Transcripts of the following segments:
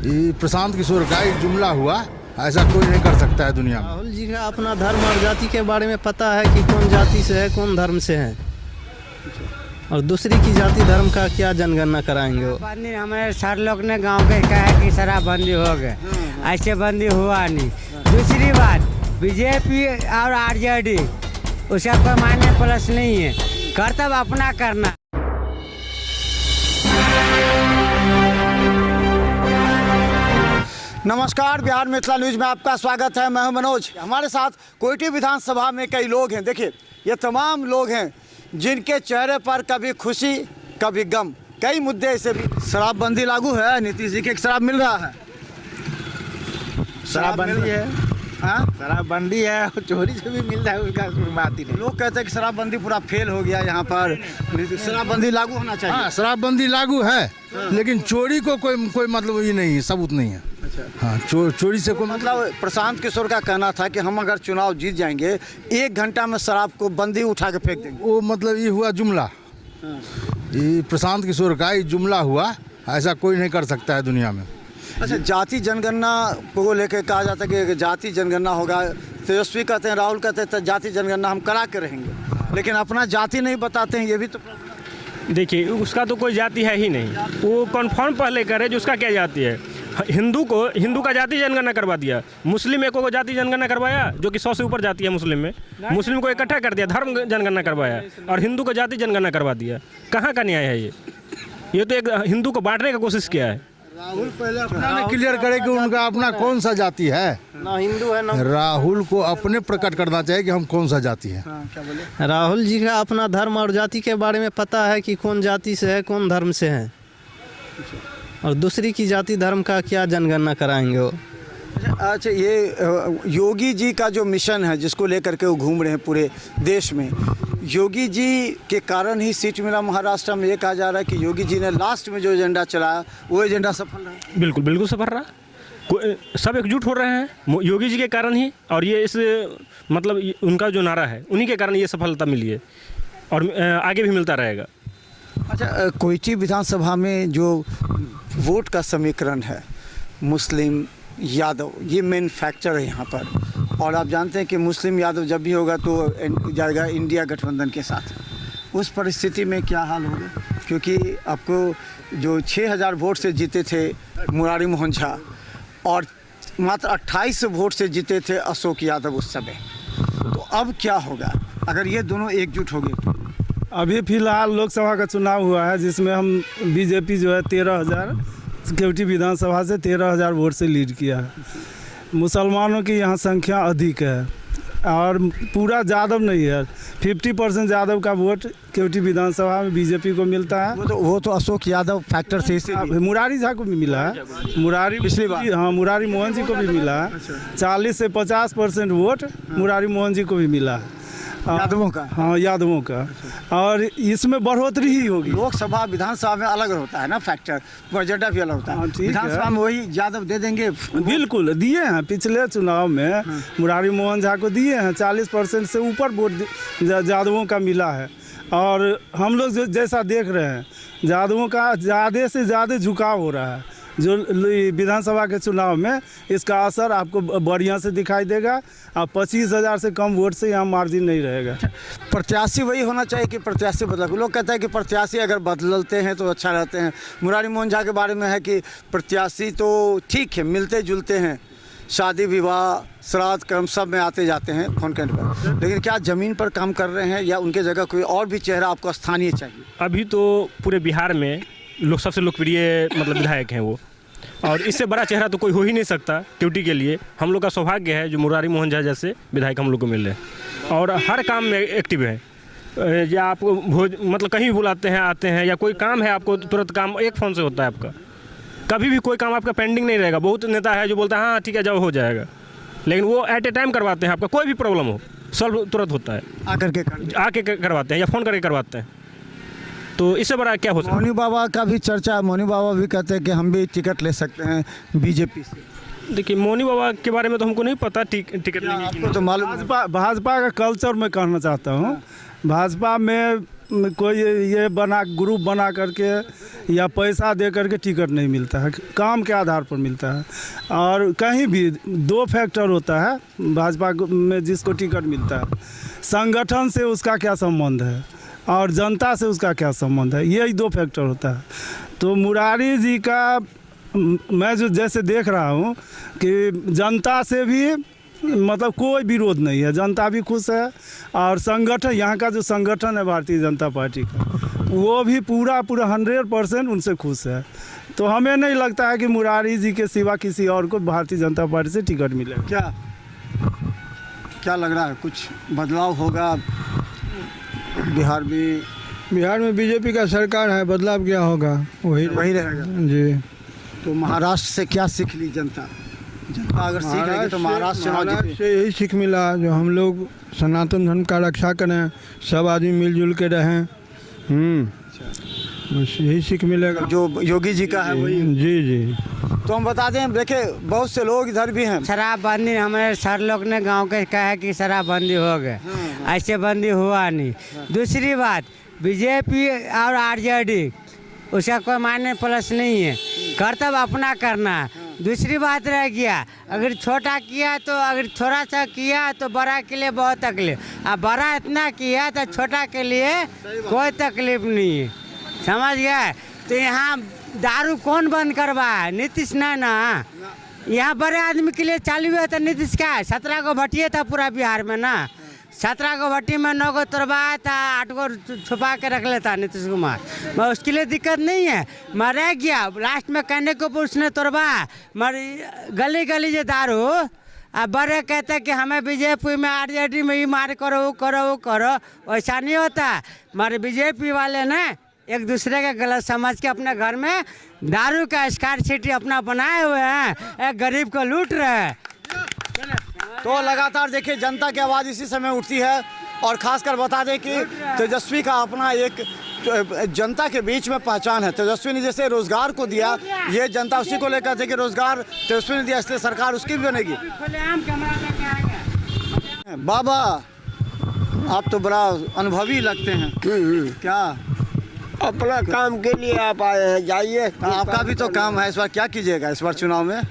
ये प्रशांत किशोर का एक जुमला हुआ, ऐसा कोई नहीं कर सकता है दुनिया में। राहुल जी का अपना धर्म और जाति के बारे में पता है कि कौन जाति से है, कौन धर्म से है, और दूसरी की जाति धर्म का क्या जनगणना कराएंगे वो। हमारे सर लोग ने गांव के कहा कि शराबबंदी हो गए, ऐसे बंदी हुआ नहीं। दूसरी बात, बीजेपी और आरजेडी उसका कोई मायने प्लस नहीं है, कर्तव्य अपना करना। नमस्कार, बिहार मिथिला न्यूज में आपका स्वागत है। मैं हूं मनोज। हमारे साथ कोयटी विधानसभा में कई लोग हैं। देखिए, ये तमाम लोग हैं जिनके चेहरे पर कभी खुशी कभी गम। कई मुद्दे ऐसे भी। शराबबंदी लागू है, नीतीश जी के शराब मिल रहा है। शराबबंदी है, हाँ, शराबबंदी है, चोरी से भी मिल रहा है, उसका बात ही नहीं। लोग कहते हैं कि शराबबंदी पूरा फेल हो गया यहाँ पर, शराबबंदी लागू होना चाहिए। हाँ, शराबबंदी लागू है, लेकिन चोरी को कोई मतलब ये नहीं है, सबूत नहीं है। हाँ, चोरी से कोई मतलब प्रशांत किशोर का कहना था कि हम अगर चुनाव जीत जाएंगे 1 घंटा में शराब को बंदी उठा के फेंक देंगे। वो मतलब ये हुआ जुमला। ये प्रशांत किशोर का एक जुमला हुआ, ऐसा कोई नहीं कर सकता है दुनिया में। अच्छा, जाति जनगणना को लेकर कहा जाता है कि जाति जनगणना होगा। तेजस्वी कहते हैं, राहुल कहते हैं जाति जनगणना हम करा के रहेंगे, लेकिन अपना जाति नहीं बताते हैं। ये भी तो देखिए, उसका तो कोई जाति है ही नहीं। वो कन्फर्म पहले करे जो उसका क्या जाति है। हिंदू का जाति जनगणना करवा दिया, मुस्लिम को जाति जनगणना करवाया जो कि 100 से ऊपर जाति है मुस्लिम में। मुस्लिम को इकट्ठा कर दिया, धर्म जनगणना करवाया, और हिंदू को जाति जनगणना करवा दिया। कहाँ का न्याय है ये तो एक हिंदू को बांटने की कोशिश किया है। राहुल पहले अपना क्लियर करे कि उनका अपना कौन सा जाति है। ना हिंदू है ना। राहुल को अपने प्रकट करना चाहिए कि हम कौन सा जाति है। क्या बोले? राहुल जी का अपना धर्म और जाति के बारे में पता है कि कौन जाति से है, कौन धर्म से है, और दूसरी की जाति धर्म का क्या जनगणना कराएंगे वो। अच्छा, ये योगी जी का जो मिशन है जिसको लेकर के वो घूम रहे हैं पूरे देश में, योगी जी के कारण ही सीट मिला महाराष्ट्र में। ये कहा जा रहा है कि योगी जी ने लास्ट में जो एजेंडा चलाया वो एजेंडा सफल रहा। बिल्कुल बिल्कुल सफल रहा। सब एकजुट हो रहे हैं योगी जी के कारण ही, और ये इस मतलब उनका जो नारा है उन्हीं के कारण ये सफलता मिली है, और आगे भी मिलता रहेगा। अच्छा, कोयटी विधानसभा में जो वोट का समीकरण है, मुस्लिम यादव, ये मेन फैक्टर है यहाँ पर। और आप जानते हैं कि मुस्लिम यादव जब भी होगा तो जाएगा इंडिया गठबंधन के साथ। उस परिस्थिति में क्या हाल होगा, क्योंकि आपको जो 6000 वोट से जीते थे मुरारी मोहन झा, और मात्र 28 वोट से जीते थे अशोक यादव उस समय, तो अब क्या होगा अगर ये दोनों एकजुट हो गए? अभी फिलहाल लोकसभा का चुनाव हुआ है जिसमें हम बीजेपी जो है 13,000 कोयटी विधानसभा से 13,000 वोट से लीड किया है। मुसलमानों की यहाँ संख्या अधिक है, और पूरा यादव नहीं है। 50% यादव का वोट कोयटी विधानसभा में बीजेपी को मिलता है। वो तो अशोक यादव फैक्टर से मुरारी झा को भी मिला है, पिछली बार। हाँ, मुरारी मोहन जी को भी मिला है। 40 से 50% वोट मुरारी मोहन जी को भी मिला है, यादवों का। हाँ, यादवों का। और इसमें बढ़ोतरी ही होगी। लोकसभा विधानसभा में अलग होता है ना फैक्टर, एजेंडा भी अलग होता है। विधानसभा में वही यादव दे देंगे। बिल्कुल दिए हैं, पिछले चुनाव में मुरारी मोहन झा को दिए हैं। 40% से ऊपर वोट यादवों का मिला है, और हम लोग जैसा देख रहे हैं यादवों का ज़्यादा से ज़्यादा झुकाव हो रहा है। जो विधानसभा के चुनाव में इसका असर आपको बढ़िया से दिखाई देगा। अब 25,000 से कम वोट से यहाँ मार्जिन नहीं रहेगा। प्रत्याशी वही होना चाहिए कि प्रत्याशी बदल। लोग कहते हैं कि प्रत्याशी अगर बदलते हैं तो अच्छा रहते हैं। मुरारी मोहन झा के बारे में है कि प्रत्याशी तो ठीक है, मिलते जुलते हैं, शादी विवाह श्राद्ध कर्म सब में आते जाते हैं फोन करने पर, लेकिन क्या ज़मीन पर काम कर रहे हैं, या उनके जगह कोई और भी चेहरा आपको स्थानीय चाहिए? अभी तो पूरे बिहार में सबसे लोकप्रिय मतलब विधायक हैं वो, और इससे बड़ा चेहरा तो कोई हो ही नहीं सकता कोयटी के लिए। हम लोग का सौभाग्य है जो मुरारी मोहन झा जैसे विधायक हम लोग को मिल रहे हैं, और हर काम में एक्टिव है। या आपको मतलब कहीं भी बुलाते हैं, आते हैं, या कोई काम है आपको तुरंत काम एक फ़ोन से होता है आपका। कभी भी कोई काम आपका पेंडिंग नहीं रहेगा। बहुत नेता है जो बोलता है हाँ ठीक है जाओ हो जाएगा, लेकिन वो एट ए टाइम करवाते हैं। आपका कोई भी प्रॉब्लम हो सॉल्व तुरंत होता है, आके करवाते हैं या फ़ोन करके करवाते हैं। तो इससे बड़ा क्या हो सकता है? मौनी बाबा का भी चर्चा है। मौनी बाबा भी कहते हैं कि हम भी टिकट ले सकते हैं बीजेपी से। देखिए, मौनी बाबा के बारे में तो हमको नहीं पता टिकट लेंगे। आपको तो मालूम। भाजपा का कल्चर मैं कहना चाहता हूँ। भाजपा में कोई ये बना ग्रुप बना करके या पैसा दे करके टिकट नहीं मिलता है, काम के आधार पर मिलता है। और कहीं भी दो फैक्टर होता है भाजपा में जिसको टिकट मिलता है, संगठन से उसका क्या संबंध है और जनता से उसका क्या संबंध है, यही दो फैक्टर होता है। तो मुरारी जी का मैं जो जैसे देख रहा हूँ कि जनता से भी मतलब कोई विरोध नहीं है, जनता भी खुश है और संगठन यहाँ का जो संगठन है भारतीय जनता पार्टी का वो भी पूरा 100% उनसे खुश है। तो हमें नहीं लगता है कि मुरारी जी के सिवा किसी और को भारतीय जनता पार्टी से टिकट मिलेगा। क्या लग रहा है, कुछ बदलाव होगा बिहार में? बिहार में बीजेपी का सरकार है, बदलाव क्या होगा? वही रहेगा जी। तो महाराष्ट्र से क्या सीख ली जनता अगर सीख लेगी तो महाराष्ट्र से यही सीख मिला जो हम लोग सनातन धर्म का रक्षा करें, सब आदमी मिलजुल के रहें। बस यही सीख मिलेगा जो योगी जी का है वही। जी जी। तो हम बता दें, देखिए बहुत से लोग इधर भी हैं। शराबबंदी हमारे सर लोग ने गांव के कहा है कि शराबबंदी हो गए, ऐसे बंदी हुआ नहीं। दूसरी बात, बीजेपी और आरजेडी उसका कोई मायने प्लस नहीं है, कर्तव्य अपना करना है। दूसरी बात रह गया, अगर छोटा किया तो अगर थोड़ा सा किया तो बड़ा के लिए बहुत तकलीफ, अब बड़ा इतना किया तो छोटा के लिए कोई तकलीफ नहीं है, समझ गए? तो यहाँ दारू कौन बंद करवाए? नीतीश नहीं ना। यहाँ बड़े आदमी के लिए चालू हुआ था नीतीश का, 17 को भट्टिए था पूरा बिहार में ना, 17 को भट्टी में 9 को तोड़वाया था, 8 को छुपा के रख लेता नीतीश कुमार। मैं उसके लिए दिक्कत नहीं है, मैं रह गया लास्ट में कहने को उसने तोड़वाया। मगर गली गली जो दारू अब बड़े कहते कि हमें बीजेपी में आरजेडी में ही मार करो वो करो वो करो, वैसा नहीं होता। मगर बीजेपी वाले ने एक दूसरे के गलत समझ के अपने घर में दारू का स्कार्सिटी अपना बनाए हुए हैं, एक गरीब को लूट रहे हैं। तो लगातार देखिए जनता की आवाज़ इसी समय उठती है। और खासकर बता दें कि तेजस्वी का अपना एक जनता के बीच में पहचान है। तेजस्वी ने जैसे रोजगार को दिया, ये जनता उसी को लेकर थे कि रोजगार तेजस्वी ने दिया इसलिए सरकार उसकी भी बनेगी। बाबा आप तो बड़ा अनुभवी लगते हैं। क्या अपना काम के लिए आप आए हैं? जाइए। आपका भी तो काम है। इस बार क्या कीजिएगा इस बार चुनाव में?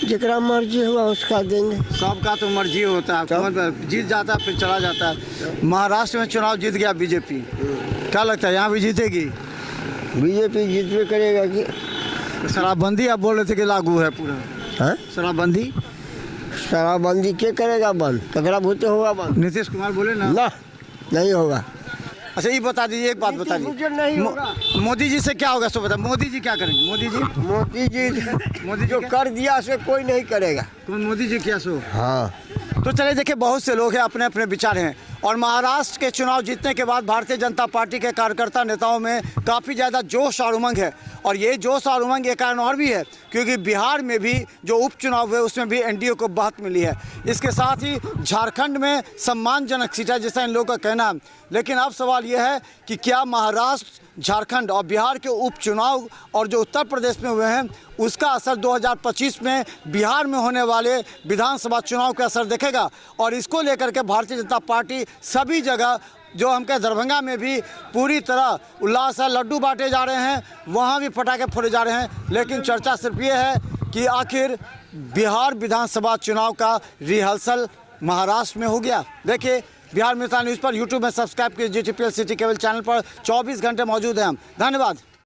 जितना मर्जी हुआ उसका देंगे। सबका तो मर्जी होता है, कौन जीत जाता है फिर चला जाता है। महाराष्ट्र में चुनाव जीत गया बीजेपी, क्या लगता है यहाँ भी जीतेगी? बीजेपी जीतवे करेगा कि शराबबंदी आप बोल रहे थे कि लागू है पूरा? है शराबबंदी? शराबबंदी क्या करेगा बंद? ककरा भूते होगा बंद? नीतीश कुमार बोले ना नहीं होगा। अच्छा ये बता दीजिए, एक बात बता दीजिए, नहीं होगा। मोदी जी से क्या होगा सो बता। मोदी जी क्या करेंगे? मोदी जी जो कर दिया से कोई नहीं करेगा। कौन मोदी जी क्या सो? हाँ। तो चले देखिए बहुत से लोग हैं, अपने अपने विचार हैं। और महाराष्ट्र के चुनाव जीतने के बाद भारतीय जनता पार्टी के कार्यकर्ता नेताओं में काफ़ी ज़्यादा जोश और उमंग है। और ये जोश और उमंग एक कारण और भी है क्योंकि बिहार में भी जो उपचुनाव हुए उसमें भी एनडीए को बढ़त मिली है। इसके साथ ही झारखंड में सम्मानजनक सीट है जैसा इन लोगों का कहना है। लेकिन अब सवाल यह है कि क्या महाराष्ट्र, झारखंड और बिहार के उपचुनाव और जो उत्तर प्रदेश में हुए हैं उसका असर 2025 में बिहार में होने वाले विधानसभा चुनाव का असर देखेगा? और इसको लेकर के भारतीय जनता पार्टी सभी जगह, जो हम कह दरभंगा में भी पूरी तरह उल्लास है, लड्डू बांटे जा रहे हैं, वहाँ भी पटाखे फोड़े जा रहे हैं। लेकिन चर्चा सिर्फ ये है कि आखिर बिहार विधानसभा चुनाव का रिहर्सल महाराष्ट्र में हो गया। देखिए बिहार मित्र न्यूज़ पर यूट्यूब में सब्सक्राइब कीजिए, GTPL सिटी केबल चैनल पर 24 घंटे मौजूद हैं हम। धन्यवाद।